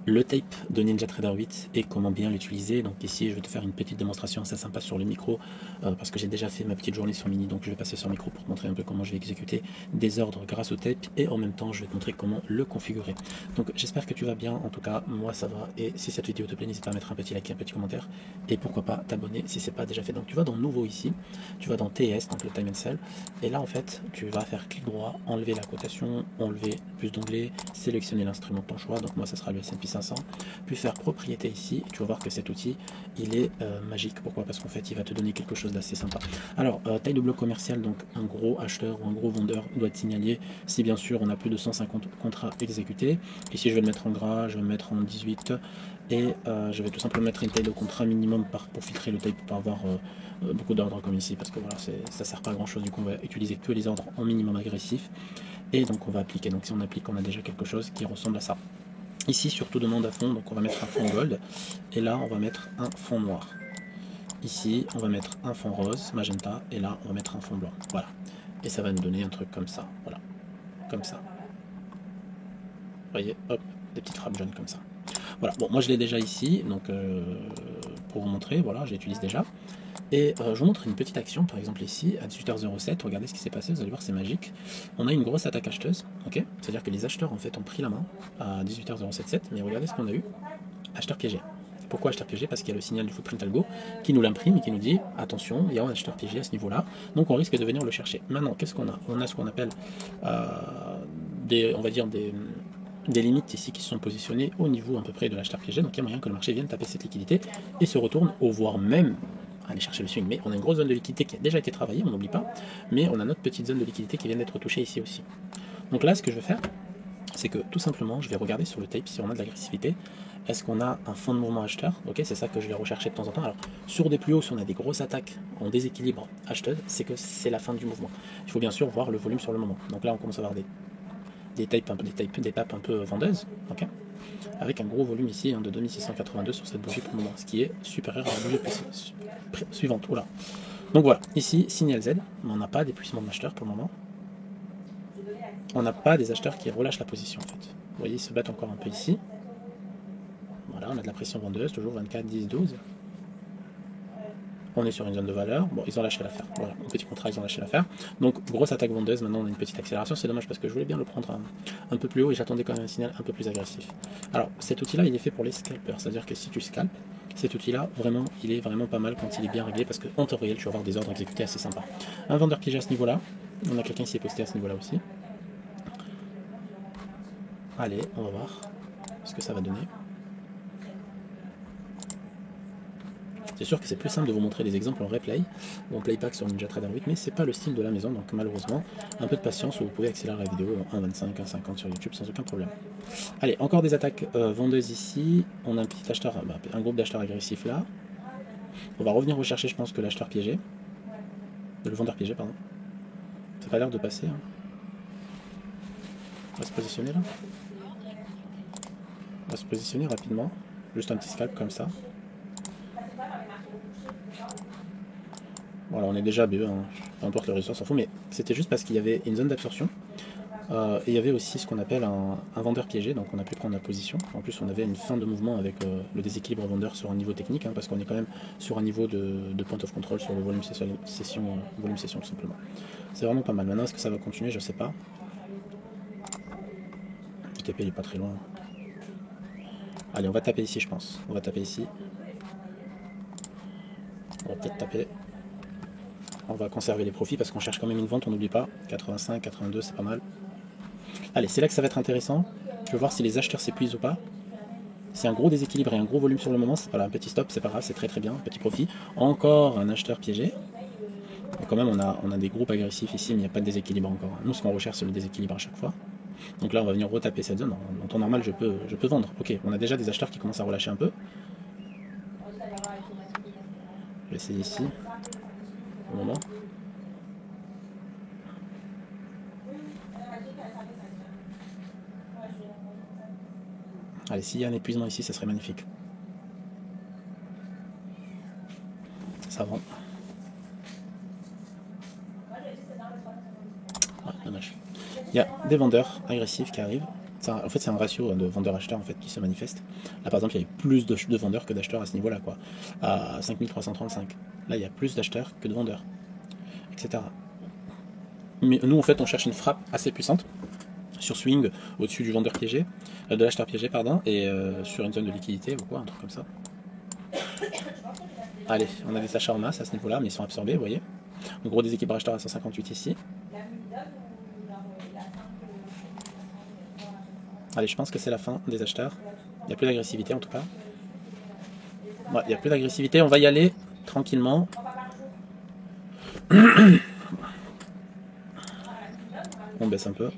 Le tape de NinjaTrader 8 et comment bien l'utiliser. Donc ici je vais te faire une petite démonstration assez sympa sur le micro parce que j'ai déjà fait ma petite journée sur Mini, donc je vais passer sur le micro pour te montrer un peu comment je vais exécuter des ordres grâce au tape et en même temps je vais te montrer comment le configurer. Donc j'espère que tu vas bien, en tout cas moi ça va, et si cette vidéo te plaît n'hésite pas à mettre un petit like et un petit commentaire et pourquoi pas t'abonner si c'est pas déjà fait. Donc tu vas dans nouveau ici, tu vas dans TS, donc le Time and Sell, et là en fait tu vas faire clic droit, enlever la cotation, enlever plus d'onglets, sélectionner l'instrument de ton choix, donc moi ça sera le S&P 500, puis faire propriété ici, et tu vas voir que cet outil il est magique. Pourquoi? Parce qu'en fait il va te donner quelque chose d'assez sympa. Alors taille de bloc commercial, donc un gros acheteur ou un gros vendeur doit être signalé si bien sûr on a plus de 150 contrats exécutés. Ici je vais le mettre en gras, je vais le mettre en 18 et je vais tout simplement mettre une taille de contrat minimum pour filtrer le taille, pour pas avoir beaucoup d'ordres comme ici, parce que voilà ça sert pas à grand chose. Du coup on va utiliser que les ordres en minimum agressif et donc on va appliquer. Donc si on applique, on a déjà quelque chose qui ressemble à ça. Ici surtout demande à fond, donc on va mettre un fond gold et là on va mettre un fond noir. Ici on va mettre un fond rose, magenta, et là on va mettre un fond blanc. Voilà, et ça va nous donner un truc comme ça. Voilà, comme ça. Vous voyez, hop, des petites frappes jaunes comme ça. Voilà, bon, moi je l'ai déjà ici, donc pour vous montrer, voilà, je l'utilise déjà. Et je vous montre une petite action, par exemple ici, à 18h07, regardez ce qui s'est passé, vous allez voir, c'est magique. On a une grosse attaque acheteuse, ok? C'est-à-dire que les acheteurs en fait ont pris la main à 18h077, mais regardez ce qu'on a eu, acheteur piégé. Pourquoi acheteur piégé? Parce qu'il y a le signal du footprint algo qui nous l'imprime et qui nous dit attention, il y a un acheteur piégé à ce niveau-là, donc on risque de venir le chercher. Maintenant, qu'est-ce qu'on a? On a ce qu'on appelle on va dire des limites ici qui sont positionnées au niveau à peu près de l'acheteur piégé, donc il y a moyen que le marché vienne taper cette liquidité et se retourne, au voire même aller chercher le swing. Mais on a une grosse zone de liquidité qui a déjà été travaillée, on n'oublie pas, mais on a notre petite zone de liquidité qui vient d'être touchée ici aussi. Donc là, ce que je vais faire, c'est que tout simplement, je vais regarder sur le tape si on a de l'agressivité. Est-ce qu'on a un fond de mouvement acheteur? Ok, c'est ça que je vais rechercher de temps en temps. Alors, sur des plus hauts, si on a des grosses attaques en déséquilibre acheteuse, c'est que c'est la fin du mouvement. Il faut bien sûr voir le volume sur le moment. Donc là, on commence à avoir des tapes un peu vendeuses, ok, avec un gros volume ici de 2682 sur cette bougie pour le moment, ce qui est supérieur à la bougie suivante. Oula. Donc voilà, ici, signal Z, mais on n'a pas d'épuisement d'acheteurs pour le moment. On n'a pas des acheteurs qui relâchent la position en fait. Vous voyez, ils se battent encore un peu ici. Voilà, on a de la pression vendeuse, toujours 24, 10, 12. On est sur une zone de valeur. Bon, ils ont lâché l'affaire. Voilà, au petit contrat, ils ont lâché l'affaire. Donc, grosse attaque vendeuse. Maintenant, on a une petite accélération. C'est dommage parce que je voulais bien le prendre un peu plus haut et j'attendais quand même un signal un peu plus agressif. Alors, cet outil-là, il est fait pour les scalpers. C'est-à-dire que si tu scalpes, cet outil-là, vraiment, il est vraiment pas mal quand il est bien réglé parce qu'en temps réel, tu vas avoir des ordres exécutés assez sympas. Un vendeur piégé à ce niveau-là. On a quelqu'un qui s'est posté à ce niveau-là aussi. Allez, on va voir ce que ça va donner. C'est sûr que c'est plus simple de vous montrer des exemples en replay ou en playback sur NinjaTrader 8, mais c'est pas le style de la maison, donc malheureusement, un peu de patience, vous pouvez accélérer la vidéo en 1.25, 1.50 sur YouTube sans aucun problème. Allez, encore des attaques vendeuses ici. On a un petit acheteur, un groupe d'acheteurs agressifs là. On va revenir rechercher, je pense, que l'acheteur piégé. Le vendeur piégé, pardon. Ça n'a pas l'air de passer. Hein. On va se positionner là. On va se positionner rapidement. Juste un petit scalp comme ça. Voilà, on est déjà BE, hein. Peu importe le résultat, on s'en fout, mais c'était juste parce qu'il y avait une zone d'absorption. Et il y avait aussi ce qu'on appelle un vendeur piégé, donc on a pu prendre la position. En plus, on avait une fin de mouvement avec le déséquilibre vendeur sur un niveau technique, hein, parce qu'on est quand même sur un niveau de point of control sur le volume session tout simplement. C'est vraiment pas mal. Maintenant, est-ce que ça va continuer? Je sais pas. Le TP il est pas très loin. Allez, on va taper ici, je pense. On va taper ici. On va peut-être taper. On va conserver les profits parce qu'on cherche quand même une vente, on n'oublie pas. 85, 82, c'est pas mal. Allez, c'est là que ça va être intéressant. Je veux voir si les acheteurs s'épuisent ou pas. C'est un gros déséquilibre et un gros volume sur le moment. Voilà, un petit stop, c'est pas grave, c'est très très bien. Petit profit. Encore un acheteur piégé. Mais quand même, on a des groupes agressifs ici, mais il n'y a pas de déséquilibre encore. Nous, ce qu'on recherche, c'est le déséquilibre à chaque fois. Donc là, on va venir retaper cette zone. En temps normal, je peux vendre. Ok, on a déjà des acheteurs qui commencent à relâcher un peu. Je vais essayer ici. Au moment. Allez, s'il y a un épuisement ici, ça serait magnifique. Ça vend. Ah, dommage. Il y a des vendeurs agressifs qui arrivent. En fait, c'est un ratio de vendeurs-acheteurs en fait, qui se manifeste. Là, par exemple, il y avait plus de vendeurs que d'acheteurs à ce niveau-là, quoi. À 5335. Là, il y a plus d'acheteurs que de vendeurs, etc. Mais nous, en fait, on cherche une frappe assez puissante sur swing au-dessus du vendeur piégé, de l'acheteur piégé, pardon, et sur une zone de liquidité ou quoi, un truc comme ça. Allez, on a des achats en masse à ce niveau-là, mais ils sont absorbés, vous voyez. En gros, des équilibres acheteurs à 158 ici. Allez, je pense que c'est la fin des acheteurs. Il n'y a plus d'agressivité en tout cas. Ouais, il n'y a plus d'agressivité, on va y aller tranquillement. On baisse un peu.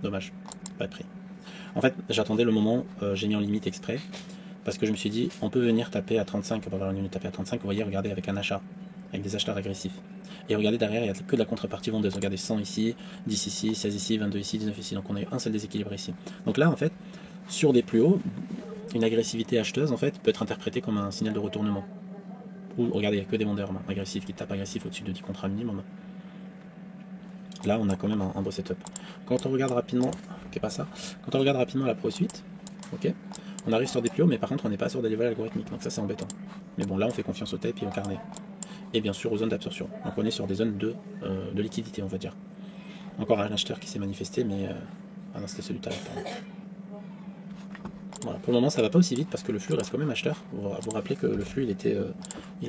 Dommage, pas de prix. En fait, j'attendais le moment, j'ai mis en limite exprès, parce que je me suis dit, on peut venir taper à 35, on va avoir une unité taper à 35, vous voyez, regardez, avec un achat, avec des acheteurs agressifs. Et regardez derrière, il n'y a que de la contrepartie vendeuse. Regardez 100 ici, 10 ici, 16 ici, 22 ici, 19 ici. Donc on a eu un seul déséquilibre ici. Donc là, en fait, sur des plus hauts, une agressivité acheteuse, en fait, peut être interprétée comme un signal de retournement. Ou regardez, il n'y a que des vendeurs agressifs qui tapent agressif au-dessus de 10 contrats minimum. Là, on a quand même un beau setup. Quand on regarde rapidement, ok, pas ça. Quand on regarde rapidement la Pro Suite, ok, on arrive sur des plus hauts, mais par contre, on n'est pas sur des levels algorithmiques. Donc ça, c'est embêtant. Mais bon, là, on fait confiance au tape et au carnet. Et bien sûr aux zones d'absorption. Donc on est sur des zones de liquidité, on va dire. Encore un acheteur qui s'est manifesté, mais ah non, c'était celui de voilà. Pour le moment, ça va pas aussi vite parce que le flux reste quand même acheteur. Vous rappelez que le flux il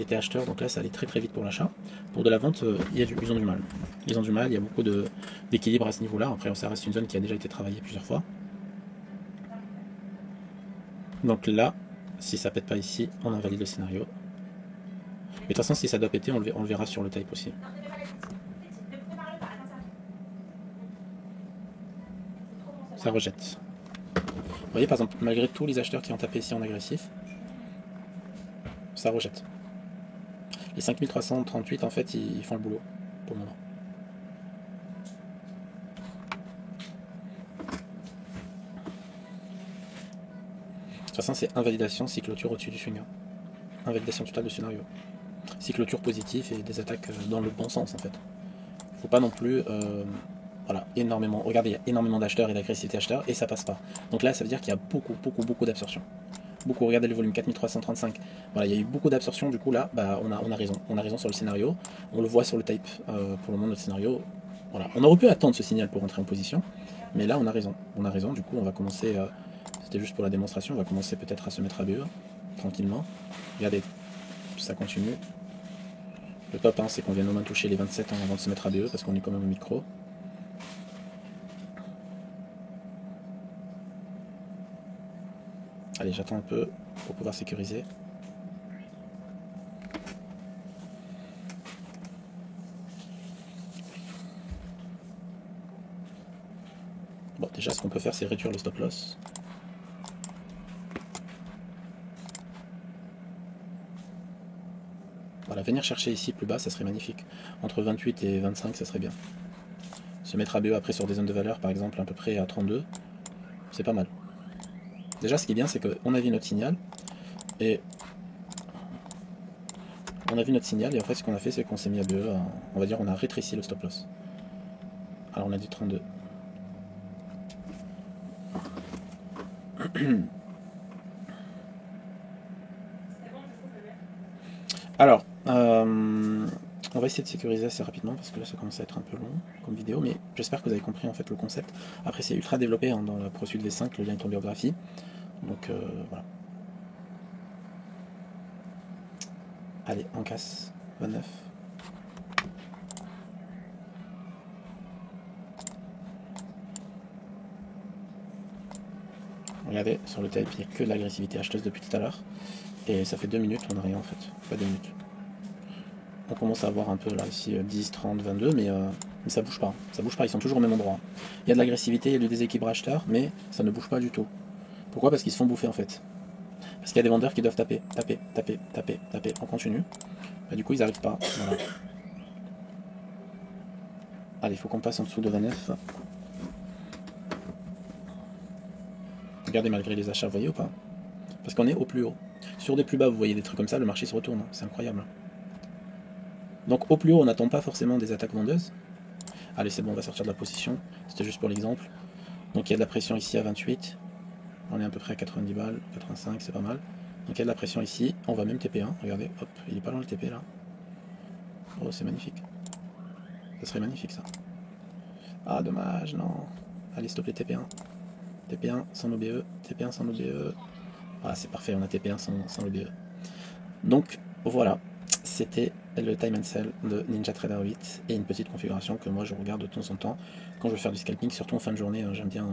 était acheteur, donc là ça allait très très vite pour l'achat. Pour de la vente, ils ont du mal. Ils ont du mal, il y a beaucoup d'équilibre à ce niveau-là. Après, ça reste une zone qui a déjà été travaillée plusieurs fois. Donc là, si ça pète pas ici, on invalide le scénario. Mais de toute façon, si ça doit péter, on le verra sur le type aussi. Ça rejette. Vous voyez, par exemple, malgré tous les acheteurs qui ont tapé ici en agressif, ça rejette. Les 5338, en fait, ils font le boulot pour le moment. De toute façon, c'est invalidation si clôture au-dessus du swing. Invalidation totale du scénario. Si clôture positif et des attaques dans le bon sens, en fait. Faut pas non plus voilà, énormément. Regardez, il y a énormément d'acheteurs et d'agressivité acheteurs et ça passe pas. Donc là, ça veut dire qu'il y a beaucoup d'absorption. Beaucoup, regardez le volume 4335. Voilà, il y a eu beaucoup d'absorption, du coup là, bah, on a raison. On a raison sur le scénario. On le voit sur le tape pour le moment, notre scénario. Voilà. On aurait pu attendre ce signal pour rentrer en position, mais là on a raison. On a raison, du coup on va commencer. C'était juste pour la démonstration, on va commencer peut-être à se mettre à BE tranquillement. Regardez, ça continue. Le top, hein, c'est qu'on vienne au moins toucher les 27 ans avant de se mettre à BE parce qu'on est quand même au micro. Allez, j'attends un peu pour pouvoir sécuriser. Bon, déjà, ce qu'on peut faire, c'est réduire le stop loss. Voilà, venir chercher ici plus bas, ça serait magnifique. Entre 28 et 25, ça serait bien. Se mettre à BE après sur des zones de valeur, par exemple, à peu près à 32, c'est pas mal. Déjà, ce qui est bien, c'est qu'on a vu notre signal. Et on a vu notre signal, et en fait, ce qu'on a fait, c'est qu'on s'est mis à BE. On va dire, on a rétréci le stop loss. Alors, on a dit 32. Alors, on va essayer de sécuriser assez rapidement parce que là ça commence à être un peu long comme vidéo, mais j'espère que vous avez compris en fait le concept. Après c'est ultra développé hein, dans la ProSuite V5, le lien est en biographie. Donc voilà. Allez, on casse 29. Regardez, sur le tape, il n'y a que de l'agressivité acheteuse depuis tout à l'heure. Et ça fait 2 minutes, on n'a rien en fait. Pas 2 minutes. On commence à voir un peu là, ici 10, 30, 22, mais ça bouge pas. Ça bouge pas, ils sont toujours au même endroit. Il y a de l'agressivité, il y a du déséquilibre acheteur, mais ça ne bouge pas du tout. Pourquoi? Parce qu'ils se font bouffer en fait. Parce qu'il y a des vendeurs qui doivent taper, taper, taper, taper, taper en continu. Bah, du coup, ils n'arrivent pas. Voilà. Allez, il faut qu'on passe en dessous de 29. Regardez malgré les achats, vous voyez ou pas? Parce qu'on est au plus haut. Sur des plus bas, vous voyez des trucs comme ça, le marché se retourne. C'est incroyable. Donc au plus haut, on n'attend pas forcément des attaques vendeuses. Allez, c'est bon, on va sortir de la position. C'était juste pour l'exemple. Donc il y a de la pression ici à 28. On est à peu près à 90 balles, 85, c'est pas mal. Donc il y a de la pression ici. On va même TP1. Regardez, hop, il est pas loin le TP là. Oh, c'est magnifique. Ça serait magnifique ça. Ah, dommage, non. Allez, stop les TP1. TP1 sans l'OBE. TP1 sans l'OBE. Voilà, c'est parfait, on a TP1 sans l'OBE. Donc voilà, c'était le Time and Sell de NinjaTrader 8 et une petite configuration que moi je regarde de temps en temps quand je veux faire du scalping, surtout en fin de journée. J'aime bien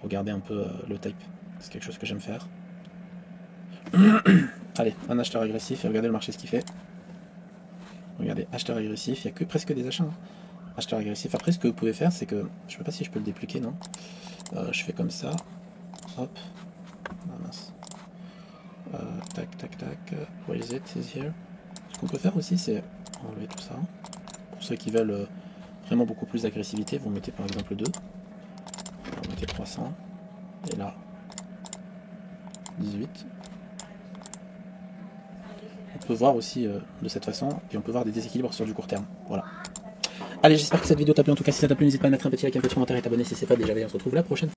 regarder un peu le tape, c'est quelque chose que j'aime faire. Allez, un acheteur agressif et regardez le marché ce qu'il fait. Regardez, acheteur agressif, il n'y a que presque des achats. Hein. Acheteur agressif. Après, ce que vous pouvez faire, c'est que je ne sais pas si je peux le dépliquer, non. Je fais comme ça. Hop. Ah mince. Tac, tac, tac. Where is it? Is here. Ce qu'on peut faire aussi, c'est enlever tout ça. Pour ceux qui veulent vraiment beaucoup plus d'agressivité, vous mettez par exemple 2. Vous mettez 300. Et là, 18. On peut voir aussi de cette façon, et on peut voir des déséquilibres sur du court terme. Voilà. Allez, j'espère que cette vidéo t'a plu. En tout cas, si ça t'a plu, n'hésite pas à mettre un petit like, un petit commentaire et t'abonner si c'est pas déjà fait. On se retrouve la prochaine fois.